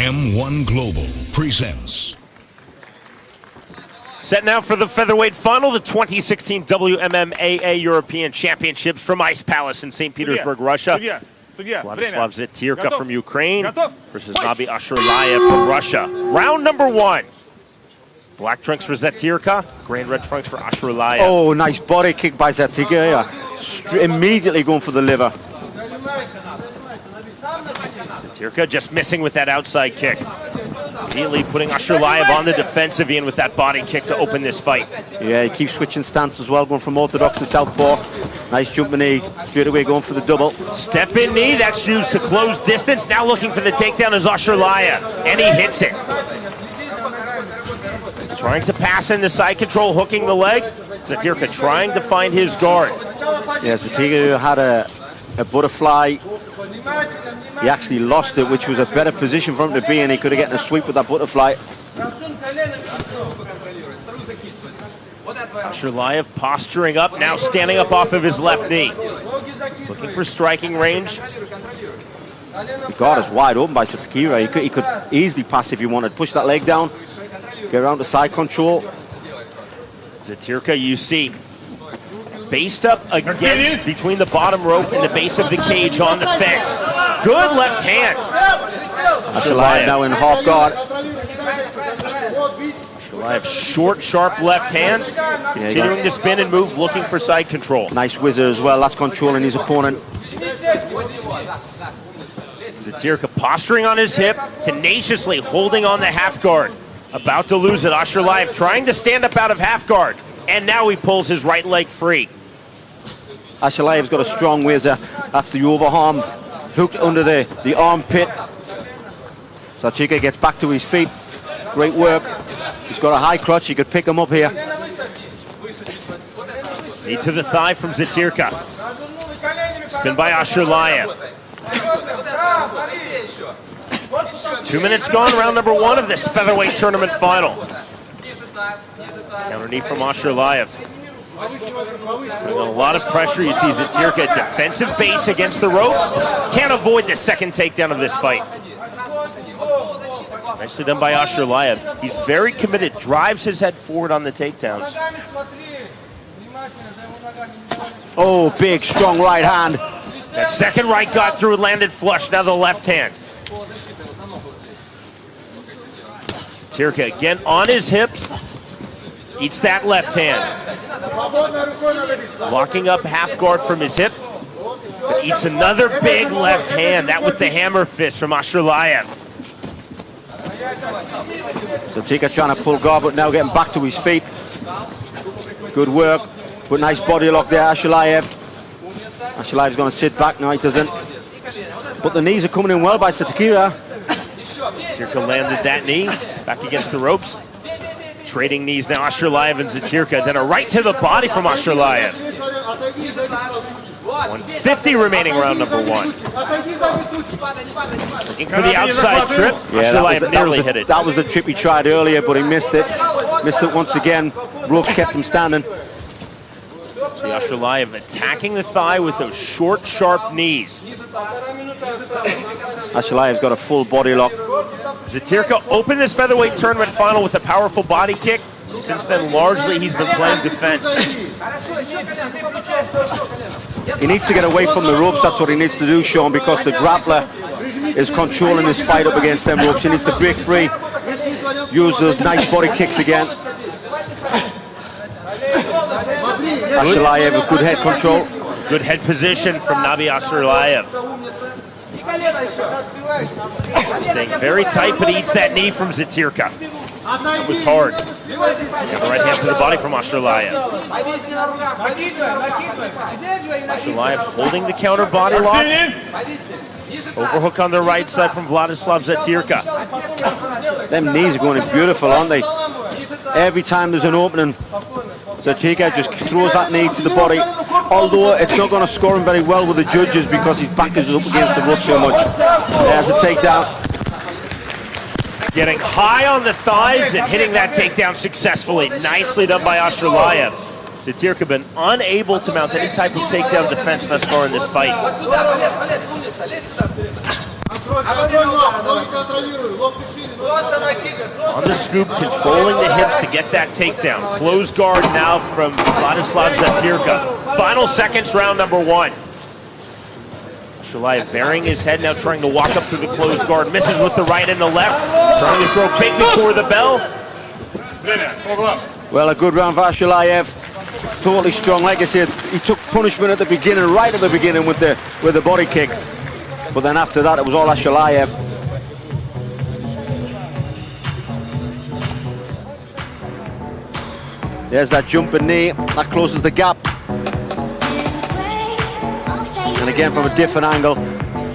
M1 Global presents. Set now for the featherweight final, the 2016 WMMAA European Championships from Ice Palace in St. Petersburg, Russia. Vladislav Zatirka from Ukraine versus Nabi Ashurlaev from Russia. Round number one. Black trunks for Zatirka, grand red trunks for Ashurlaev. Oh, nice body kick by Zatirka. Yeah. Immediately going for the liver. Zatirka just missing with that outside kick. Immediately putting Ashurlaev on the defensive end with that body kick to open this fight. Yeah, he keeps switching stance as well, going from orthodox to southpaw. Nice jumping knee, straight away going for the double. Step in knee, that's used to close distance. Now looking for the takedown is Ashurlaev, and he hits it. Trying to pass in the side control, hooking the leg. Zatirka trying to find his guard. Yeah, Zatirka had a butterfly. He actually lost it, which was a better position for him to be in. He could have gotten a sweep with that butterfly. Ashurlaev posturing up, now standing up off of his left knee. Looking for striking range. The guard is wide open by Zatirka. He could easily pass if he wanted. Push that leg down, get around the side control. Zatirka, you see, based up against between the bottom rope and the base of the cage on the fence. Good left hand. Ashurlaev now in half guard. Ashurlaev short, sharp left hand. Continuing to spin and move, looking for side control. Nice whizzer as well. That's controlling his opponent. Zatirka posturing on his hip, tenaciously holding on the half guard. About to lose it. Ashurlaev trying to stand up out of half guard. And now he pulls his right leg free. Ashurlaev's got a strong whizzer. That's the overarm, hooked under the armpit. Zatirka gets back to his feet. Great work. He's got a high crotch. He could pick him up here. Knee to the thigh from Zatirka. Spin by Ashurlaev. 2 minutes gone, round number one of this featherweight tournament final. Counter knee from Ashurlaev. Putting on a lot of pressure. You see Zatirka at defensive base against the ropes. Can't avoid the second takedown of this fight. Nicely done by Ashurlaev. He's very committed, drives his head forward on the takedowns. Oh, big, strong right hand. That second right got through, landed flush. Now the left hand. Zatirka again on his hips. Eats that left hand. Locking up half guard from his hip. But eats another big left hand. That with the hammer fist from Ashurlaev. Zatirka trying to pull guard, but now getting back to his feet. Good work, but nice body lock there, Ashurlaev. Ashurlaev's going to sit back. No, he doesn't. But the knees are coming in well by Zatirka. Zatirka landed that knee back against the ropes. Trading knees now, Ashurlaev and Zatirka. Then a right to the body from Ashurlaev. 150 remaining round number one. Looking for the outside trip. Yeah, Ashurlaev nearly hit it. That was the trip he tried earlier, but he missed it. Missed it once again. Ropes kept him standing. See Ashurlaev attacking the thigh with those short, sharp knees. Ashurlaev's got a full body lock. Zatirka opened this featherweight tournament final with a powerful body kick. Since then, largely, he's been playing defense. He needs to get away from the ropes. That's what he needs to do, Sean, because the grappler is controlling this fight up against them ropes. He needs to break free. Use those nice body kicks again. Ashurlaev with good head control. Good head position from Nabi Ashurlaev. Staying very tight, but he eats that knee from Zatirka. That was hard. And the right hand to the body from Ashurlaev. Ashurlaev holding the counter body lock. Overhook on the right side from Vladislav Zatirka. Them knees are going in beautiful, aren't they? Every time there's an opening, Zatirka just throws that knee to the body. Although it's not going to score him very well with the judges because his back is up against the rope so much. There's a takedown. Getting high on the thighs and hitting that takedown successfully. Nicely done by Ashurlaev. Zatirka been unable to mount any type of takedown defense thus far in this fight. On the scoop, controlling the hips to get that takedown. Close guard now from Vladislav Zatirka. Final seconds, round number 1. Ashurlaev burying his head now, trying to walk up through the closed guard. Misses with the right and the left. Trying to throw big before the bell. Well, a good round for Ashurlaev. Totally strong. Like I said, he took punishment at the beginning, right at the beginning with the body kick. But then after that, it was all Ashurlaev. There's that jumping knee. That closes the gap. And again, from a different angle,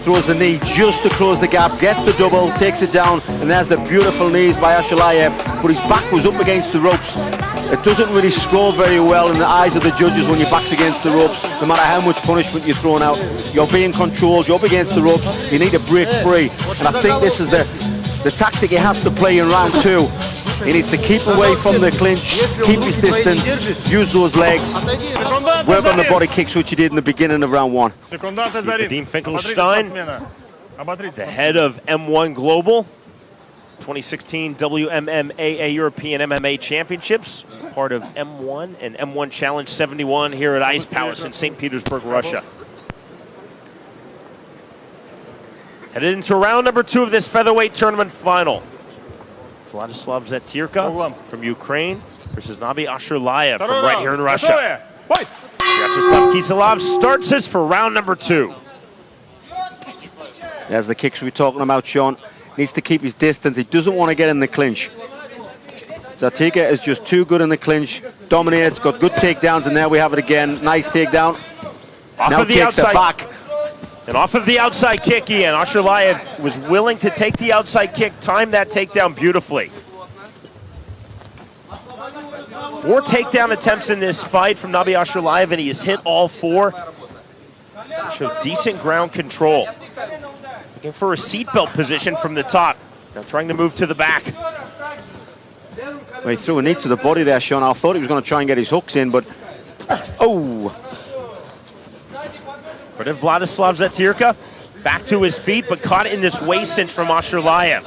throws the knee just to close the gap, gets the double, takes it down, and there's the beautiful knees by Ashurlaev. But his back was up against the ropes. It doesn't really score very well in the eyes of the judges when your back's against the ropes. No matter how much punishment you're thrown out, you're being controlled, you're up against the ropes, you need to break free. And I think this is the tactic he has to play in round 2. He needs to keep away from the clinch, keep his distance, use those legs, work on the body kicks, which he did in the beginning of round 1. Vadim Finkelstein, the head of M1 Global, 2016 WMMAA European MMA Championships, part of M1 and M1 Challenge 71 here at Ice Palace in St. Petersburg, Russia. Headed into round number 2 of this featherweight tournament final. Vladislav Zatirka from Ukraine versus Nabi Ashurlaev from right here in Russia. Vladislav starts us for round number 2. There's the kicks we were talking about, Sean. Needs to keep his distance. He doesn't want to get in the clinch. Zatirka is just too good in the clinch. Dominates, got good takedowns, and there we have it again. Nice takedown. Now takes the back. And off of the outside kick, Ian, Ashurlaev was willing to take the outside kick, timed that takedown beautifully. 4 takedown attempts in this fight from Nabi Ashurlaev, and he has hit all 4. Showed decent ground control. Looking for a seatbelt position from the top. Now trying to move to the back. Well, he threw a knee to the body there, Sean. I thought he was going to try and get his hooks in, but... Oh! But if Vladislav Zatirka back to his feet, but caught in this waist cinch from Ashurlaev.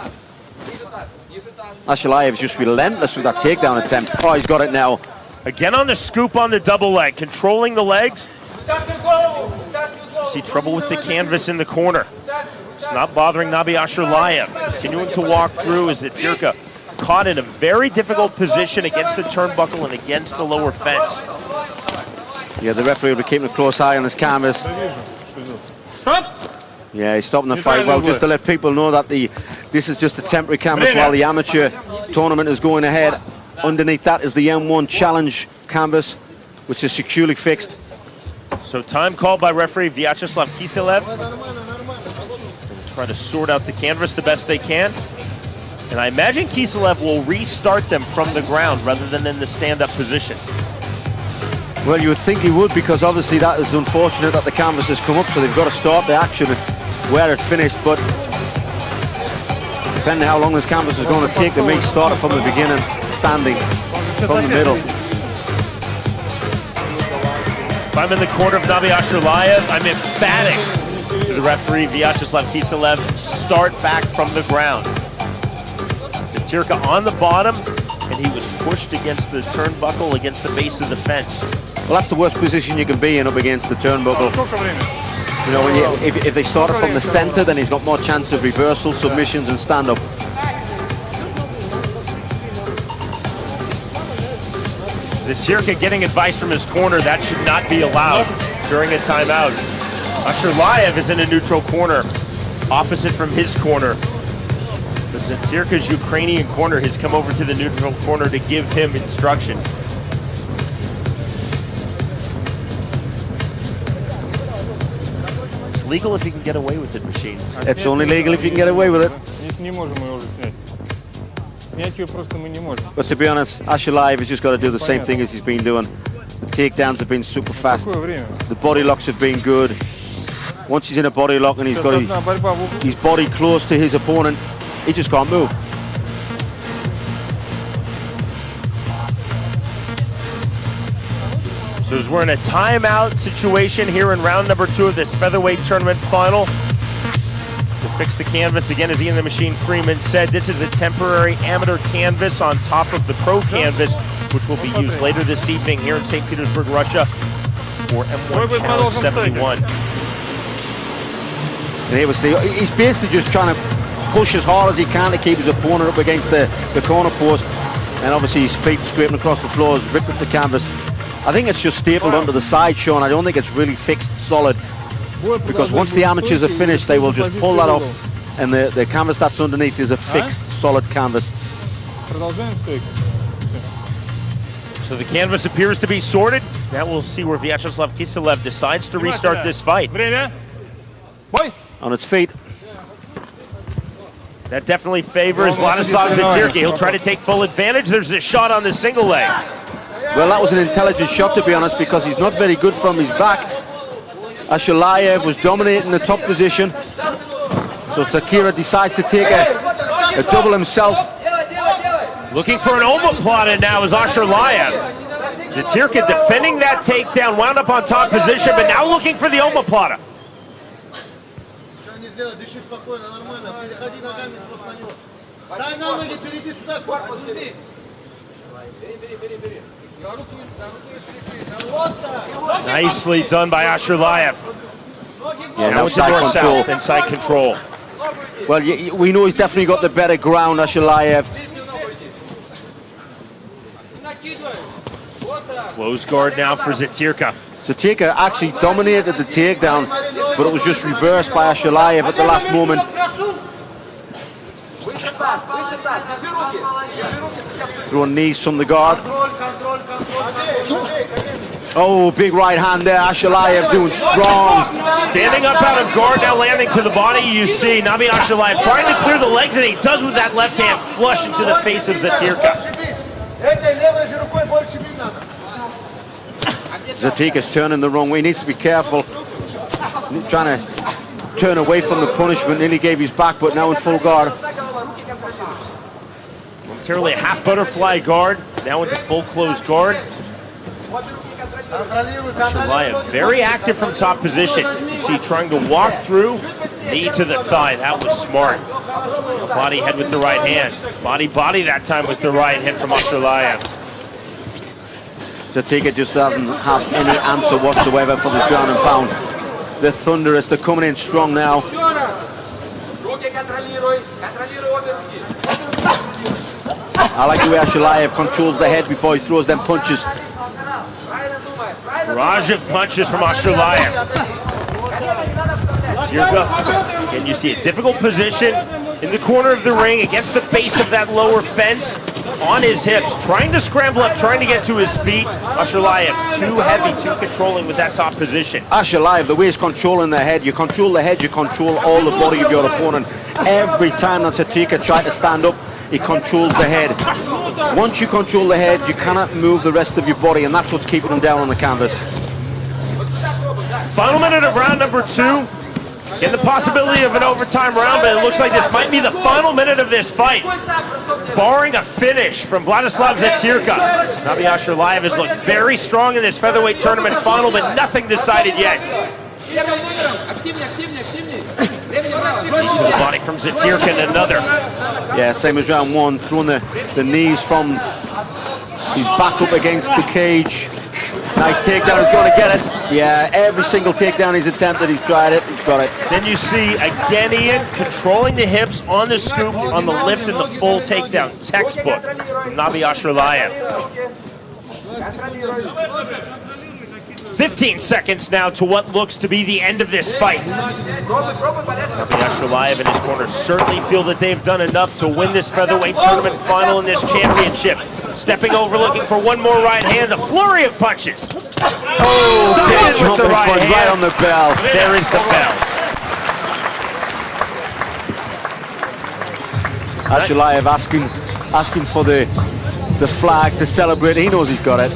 Ashurlaev is just relentless with that takedown attempt. Oh, he's got it now. Again on the scoop on the double leg, controlling the legs. See trouble with the canvas in the corner. It's not bothering Nabi Ashurlaev. Continuing to walk through as Zatirka caught in a very difficult position against the turnbuckle and against the lower fence. Yeah, the referee will be keeping a close eye on this canvas. Stop! Yeah, he's stopping the fight. Well, just to let people know that this is just a temporary canvas while the amateur tournament is going ahead. Underneath that is the M1 Challenge canvas, which is securely fixed. So time called by referee Vyacheslav Kiselev. Try to sort out the canvas the best they can. And I imagine Kiselev will restart them from the ground rather than in the stand-up position. Well, you would think he would, because obviously that is unfortunate that the canvas has come up, so they've got to start the action where it finished. But depending how long this canvas is going to take, they may start it from the beginning, standing from the middle. If I'm in the corner of Nabi Ashurlaev, I'm emphatic to the referee Vyacheslav Kiselev, start back from the ground. Zatirka on the bottom, and he was pushed against the turnbuckle, against the base of the fence. Well, that's the worst position you can be in, up against the turnbuckle. You know, if they start it from the center, then he's got more chance of reversal, submissions, and stand-up. Zatirka getting advice from his corner, that should not be allowed during a timeout. Ashurlaev is in a neutral corner, opposite from his corner. But Zatirka's Ukrainian corner has come over to the neutral corner to give him instruction. It's legal if you can get away with it, Machine. It's only legal if you can get away with it. But to be honest, Ashurlaev has just got to do the same thing as he's been doing. The takedowns have been super fast. The body locks have been good. Once he's in a body lock and he's got his body close to his opponent, he just can't move. So as we're in a timeout situation here in round number 2 of this featherweight tournament final. To fix the canvas, again, as Ian the Machine Freeman said, this is a temporary amateur canvas on top of the pro canvas, which will be used later this evening here in St. Petersburg, Russia, for M1 Challenge 71. And here we see, he's basically just trying to push as hard as he can to keep his opponent up against the corner post. And obviously his feet scraping across the floor has ripped up the canvas. I think it's just stapled onto the side, Sean. I don't think it's really fixed solid. Because once the amateurs are finished, they will just pull that off, and the canvas that's underneath is a fixed, solid canvas. So the canvas appears to be sorted. Now we'll see where Vyacheslav decides to restart this fight. On its feet. That definitely favors Vladislav Zatirka. He'll try to take full advantage. There's a shot on the single leg. Well, that was an intelligent shot, to be honest, because he's not very good from his back. Ashurlaev was dominating the top position. So Zatirka decides to take a double himself. Looking for an omoplata now is Ashurlaev. Zatirka defending that takedown, wound up on top position, but now looking for the omoplata. Nicely done by Ashurlaev. Yeah, now it's north-south, inside control. Well, we know he's definitely got the better ground, Ashurlaev. Close guard now for Zatirka. Zatirka actually dominated the takedown, but it was just reversed by Ashurlaev at the last moment. Throwing knees from the guard. Oh, big right hand there. Ashurlaev doing strong. Standing up out of guard, now landing to the body. You see Nabi Ashurlaev trying to clear the legs, and he does with that left hand, flush into the face of Zatirka. Zatirka's turning the wrong way. He needs to be careful. He's trying to turn away from the punishment. Nearly gave his back, but now in full guard. Momentarily a half butterfly guard, now into full closed guard. Ashurlaev very active from top position. You see trying to walk through, knee to the thigh. That was smart. Body head with the right hand. Body that time with the right hit from Ashurlaev. Zatirka just doesn't have any answer whatsoever for this ground and pound. They're thunderous. They're coming in strong now. I like the way Ashurlaev controls the head before he throws them punches. Barrage of punches from Ashurlaev. Zatirka, again, you see a difficult position in the corner of the ring against the base of that lower fence, on his hips, trying to scramble up, trying to get to his feet. Ashurlaev, too heavy, too controlling with that top position. Ashurlaev, the way he's controlling the head, you control the head, you control all the body of your opponent. Every time that Zatirka tried to stand up, he controls the head. Once you control the head, you cannot move the rest of your body, and that's what's keeping him down on the canvas. Final minute of round number 2. Get the possibility of an overtime round, but it looks like this might be the final minute of this fight. Barring a finish from Vladislav Zatirka, Nabi Ashurlaev has looked very strong in this featherweight tournament final, but nothing decided yet. The body from Zatirka and another. Yeah, same as round 1, throwing the knees from his back up against the cage. Nice takedown, he's going to get it. Yeah, every single takedown he's attempted, he's tried it, he's got it. Then you see, again, Ian, controlling the hips on the scoop, on the lift, and the full takedown. Textbook from Nabi Ashurlaev. 15 seconds now to what looks to be the end of this fight. Nabi Ashurlaev in his corner certainly feel that they've done enough to win this featherweight tournament final in this championship. Stepping over, looking for one more right hand. A flurry of punches. Oh, big jump with the right on the bell. There is the bell. Ashurlaev asking for the flag to celebrate. He knows he's got it.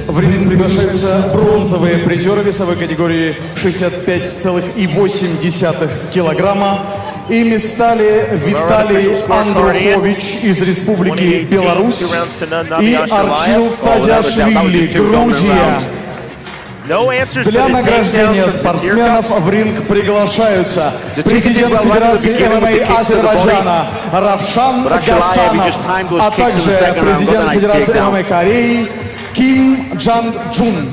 В ринг приглашаются бронзовые призеры весовой категории 65,8 килограмма. Ими стали Виталий Андрухович из Республики Беларусь и Арчил Тазиашвили, Грузия. Для награждения спортсменов в ринг приглашаются президент Федерации ММА Азербайджана Равшан Гасанов, а также президент Федерации ММА Кореи Ким Джан Джун.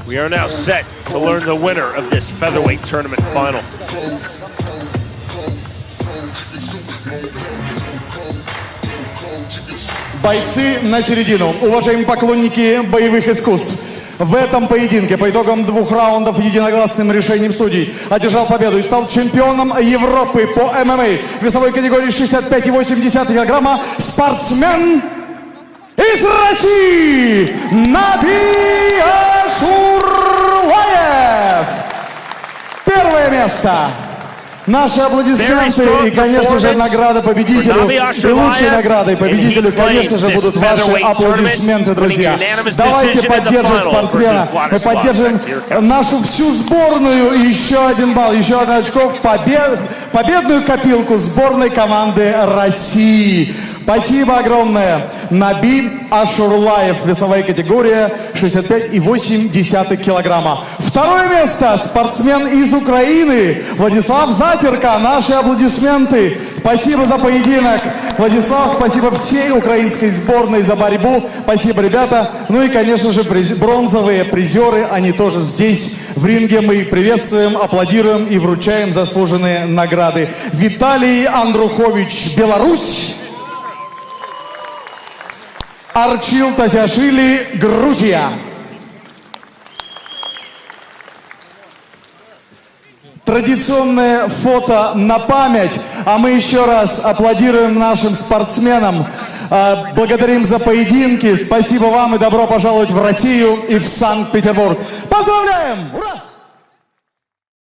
We are now set to learn the winner of this featherweight tournament final. Бойцы на середину. Уважаемые поклонники боевых искусств. В этом поединке по итогам 2 раундов единогласным решением судей одержал победу и стал чемпионом Европы по ММА в весовой категории 65,8 килограмма спортсмен из России Наби Ашурлаев. Первое место. Наши аплодисменты и, конечно же, награда победителю. И лучшей наградой победителю, конечно же, будут ваши аплодисменты, друзья. Давайте поддержим спортсмена. Мы поддержим нашу всю сборную. И еще 1 балл, еще 1 очко в победную копилку сборной команды России. Спасибо огромное. Наби Ашурлаев, весовая категория 65,8 килограмма. Второе место. Спортсмен из Украины Владислав Затирка. Наши аплодисменты. Спасибо за поединок. Владислав, спасибо всей украинской сборной за борьбу. Спасибо, ребята. Ну и, конечно же, бронзовые призеры. Они тоже здесь, в ринге. Мы приветствуем, аплодируем и вручаем заслуженные награды. Виталий Андрухович, Беларусь. Арчил Тазяшвили, Грузия. Традиционное фото на память. А мы еще раз аплодируем нашим спортсменам. Благодарим за поединки. Спасибо вам и добро пожаловать в Россию и в Санкт-Петербург. Поздравляем! Ура!